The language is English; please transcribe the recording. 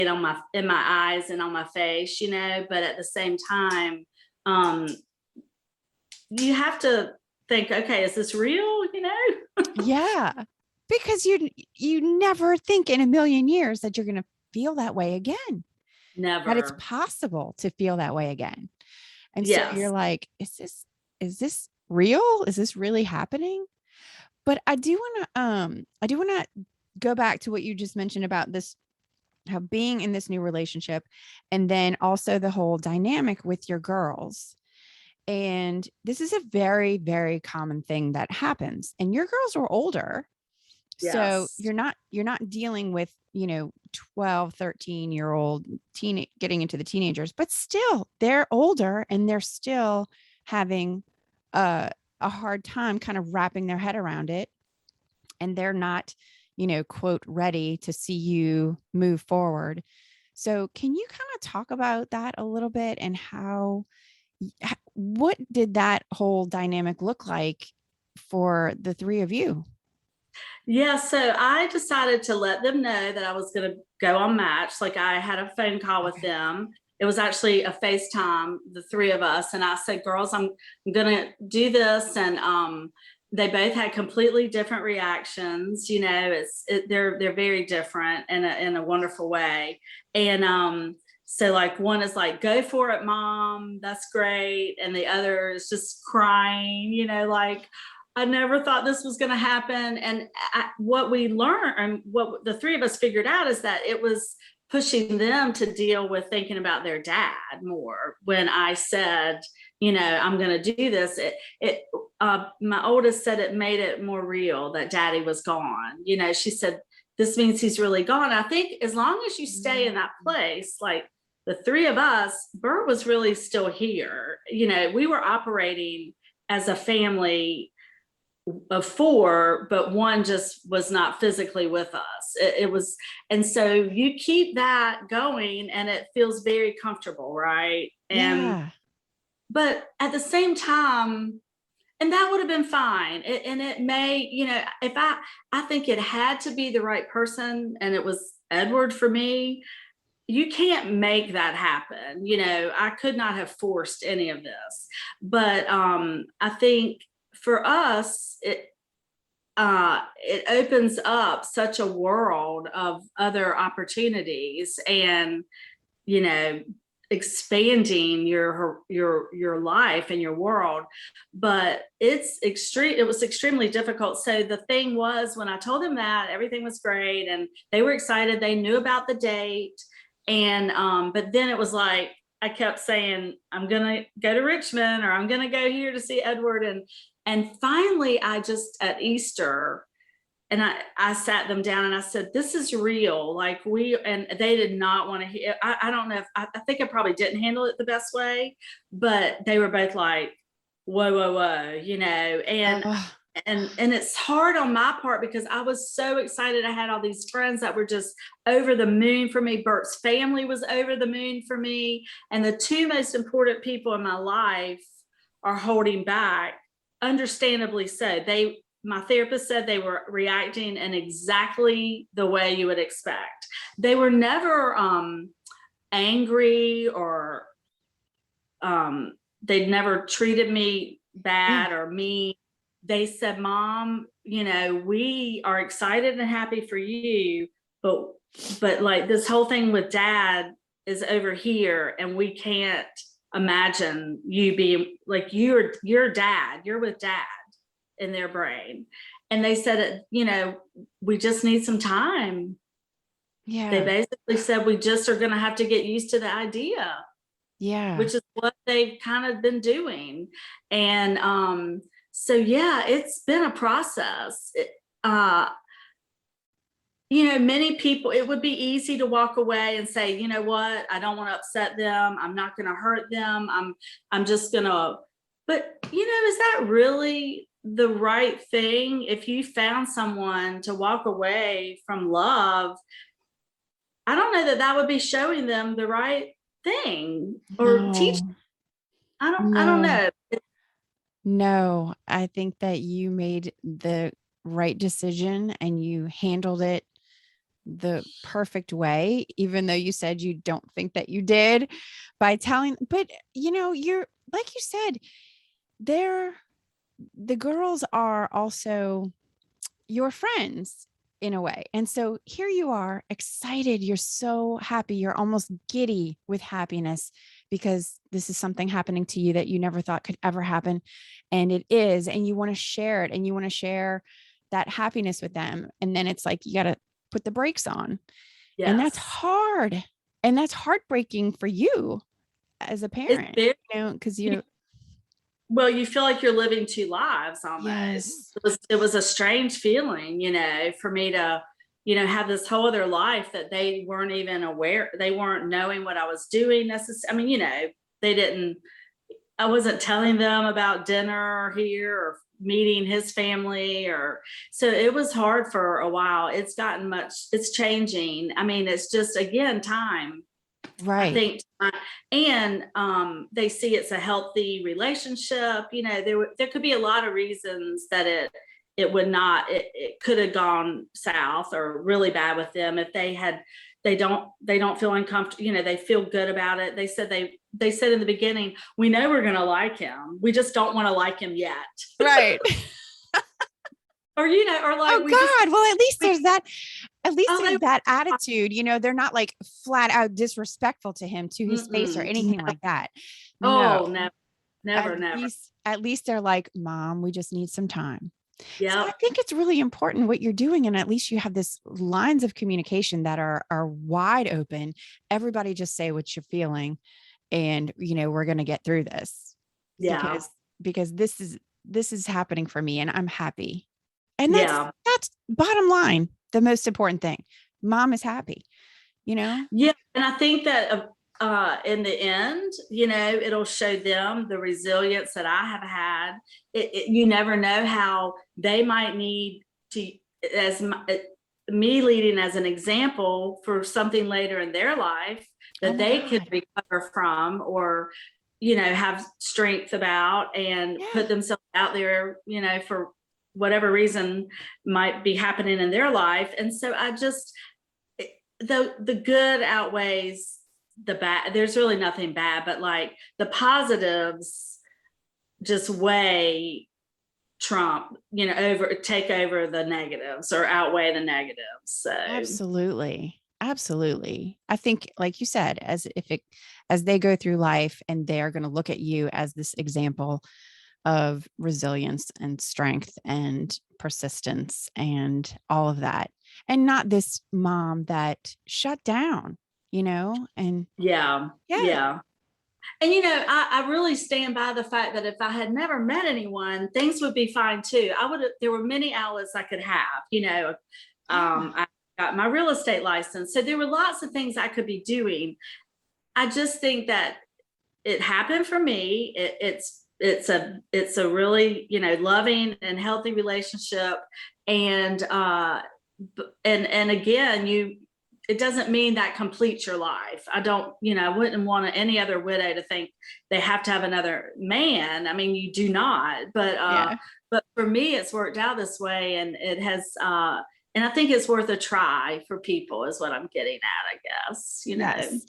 in my eyes and on my face, but at the same time, um, you have to think, okay, is this real? Yeah. Because you never think in a million years that you're going to feel that way again, that it's Never. possible to feel that way again. And so you're Yes. like, is this real? Is this really happening? But I do want to go back to what you just mentioned about this, how being in this new relationship, and then also the whole dynamic with your girls. And this is a very, very common thing that happens. And your girls are older. So Yes. you're not dealing with, 12, 13-year-old getting into the teenagers, but still they're older and they're still having a hard time kind of wrapping their head around it. And they're not, quote, ready to see you move forward. So can you kind of talk about that a little bit, and what did that whole dynamic look like for the three of you? Yeah, so I decided to let them know that I was going to go on Match. Like, I had a phone call with Okay. them. It was actually a FaceTime, the three of us, and I said, "Girls, I'm going to do this." And they both had completely different reactions. They're very different in a wonderful way. And so, like, one is like, "Go for it, mom. That's great," and the other is just crying. Like, I never thought this was going to happen. And what we learned, and what the three of us figured out, is that it was pushing them to deal with thinking about their dad more. When I said, I'm going to do this, my oldest said it made it more real that daddy was gone. She said, this means he's really gone. I think as long as you stay in that place, like the three of us, Bert was really still here. We were operating as a family of four, but one just was not physically with us. It was, and so you keep that going and it feels very comfortable, right? Yeah. But at the same time, and that would have been fine. And it may, if I think it had to be the right person, and it was Edward for me. You can't make that happen. I could not have forced any of this. But I think for us, it opens up such a world of other opportunities, and you know expanding your life and your world. But it was extremely difficult. So the thing was, when I told them that, everything was great and they were excited, they knew about the date. And but then it was like, I kept saying, I'm gonna go to Richmond, or I'm gonna go here to see Edward. And finally, I just, at Easter, and I sat them down and I said, this is real. Like, and they did not want to hear. I don't know if I think I probably didn't handle it the best way, but they were both like, whoa, whoa, whoa, Oh, and it's hard on my part because I was so excited. I had all these friends that were just over the moon for me. Bert's family was over the moon for me. And the two most important people in my life are holding back, understandably so. My therapist said they were reacting in exactly the way you would expect. They were never angry, or they'd never treated me yeah. bad or mean. They said, Mom, we are excited and happy for you, but like, this whole thing with Dad is over here, and we can't imagine you being like, you're Dad, you're with Dad, in their brain. And they said, we just need some time. They Yeah. basically said, we just are going to have to get used to the idea, Yeah. which is what they've kind of been doing. And so, yeah, it's been a process. Uh, Many people, it would be easy to walk away and say, you know what, I don't want to upset them. I'm not going to hurt them. I'm just going to, but is that really the right thing? If you found someone to walk away from love, I don't know that that would be showing them the right thing, or teach. No, I don't no, know. no. I think that you made the right decision and you handled it the perfect way, even though you said you don't think that you did by telling, but you're like you said, they're the girls are also your friends in a way. And so here you are excited. You're so happy. You're almost giddy with happiness because this is something happening to you that you never thought could ever happen. And it is. And you want to share it and you want to share that happiness with them. And then it's like, you got to put the brakes on. And that's Yes. hard. And that's heartbreaking for you as a It's parent, very, because you're, well, you feel like you're living two lives almost. yes, It was a strange feeling, for me to, have this whole other life that they weren't even aware, they weren't knowing what I was doing necessarily. I mean, they didn't, I wasn't telling them about dinner here or meeting his family, or so it was hard for a while. It's changing. I mean, it's just again time. I right. think, and they see it's a healthy relationship. There could be a lot of reasons that it would not. It could have gone south or really bad with them if they don't feel uncomfortable. They feel good about it. They said in the beginning, we know we're going to like him. We just don't want to like him yet. Right. Or like Oh God. Well, at least oh, there's that attitude. They're not like flat out disrespectful to him to his face or anything no. like that. Oh, No. no, At never, never. least they're like, Mom, we just need some time. So I Yep. think it's really important what you're doing. And at least you have this lines of communication that are wide open. Everybody just say what you're feeling. And we're gonna get through this Yeah. because this is happening for me and I'm happy. And that's Yeah. that's bottom line, the most important thing. Mom is happy, you know? Yeah, and I think that in the end, it'll show them the resilience that I have had. You never know how they might need to, as me leading as an example for something later in their life Oh that my they could God. recover from, or have strength about and Yeah. put themselves out there, for whatever reason might be happening in their life. And so I just the good outweighs the bad. There's really nothing bad, but like the positives just weigh trump, take over the negatives or outweigh the negatives. So Absolutely. Absolutely. I think, like you said, as they go through life and they are going to look at you as this example of resilience and strength and persistence and all of that, and not this mom that shut down, and yeah, yeah, yeah. And I really stand by the fact that if I had never met anyone, things would be fine too. There were many outlets I could have, yeah, I got my real estate license. So there were lots of things I could be doing. I just think that it happened for me. It's a really, loving and healthy relationship. And and again, it doesn't mean that completes your life. I don't, I wouldn't want any other widow to think they have to have another man. I mean, you do not, yeah. but for me, it's worked out this way, and it has, and I think it's worth a try for people, is what I'm getting at, I guess. Yes.